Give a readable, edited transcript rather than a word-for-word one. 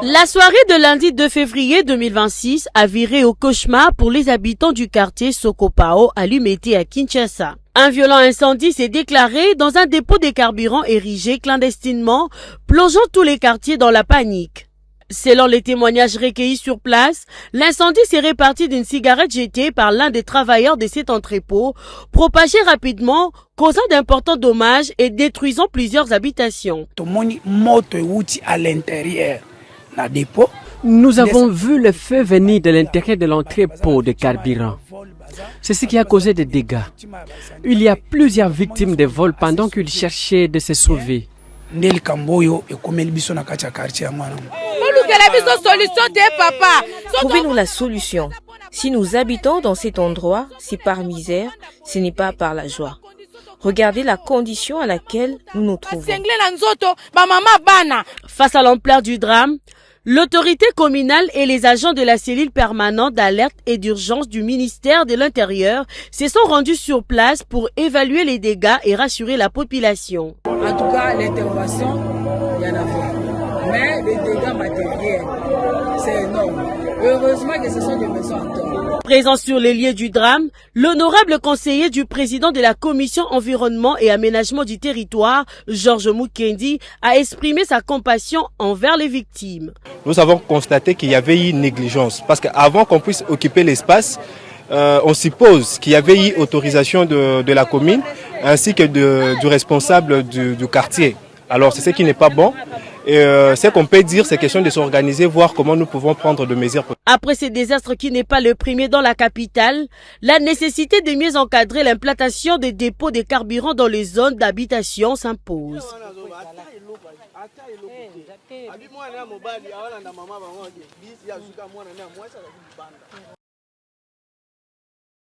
La soirée de lundi 2 février 2026 a viré au cauchemar pour les habitants du quartier Sokopao à Lumete à Kinshasa. Un violent incendie s'est déclaré dans un dépôt de carburant érigé clandestinement, plongeant tous les quartiers dans la panique. Selon les témoignages recueillis sur place, l'incendie s'est réparti d'une cigarette jetée par l'un des travailleurs de cet entrepôt, propagé rapidement, causant d'importants dommages et détruisant plusieurs habitations. Nous avons vu le feu venir de l'intérieur de l'entrepôt de carburant. C'est ce qui a causé des dégâts. Il y a plusieurs victimes de vol pendant qu'ils cherchaient de se sauver. Trouvez-nous la solution. Si nous habitons dans cet endroit, c'est par misère, ce n'est pas par la joie. Regardez la condition à laquelle nous nous trouvons. Face à l'ampleur du drame, l'autorité communale et les agents de la cellule permanente d'alerte et d'urgence du ministère de l'Intérieur se sont rendus sur place pour évaluer les dégâts et rassurer la population. En tout cas, l'intervention, il y en a fait. Mais les dégâts matériels, c'est énorme. Heureusement que ce sont des maisons en tombe. Présent sur les lieux du drame, l'honorable conseiller du président de la commission environnement et aménagement du territoire, Georges Mukendi, a exprimé sa compassion envers les victimes. Nous avons constaté qu'il y avait eu négligence parce qu'avant qu'on puisse occuper l'espace, on suppose qu'il y avait eu autorisation de la commune ainsi que du responsable du quartier. Alors c'est ce qui n'est pas bon. Et ce qu'on peut dire, c'est question de s'organiser, voir comment nous pouvons prendre de mesures. Après ce désastre qui n'est pas le premier dans la capitale, la nécessité de mieux encadrer l'implantation des dépôts de carburant dans les zones d'habitation s'impose.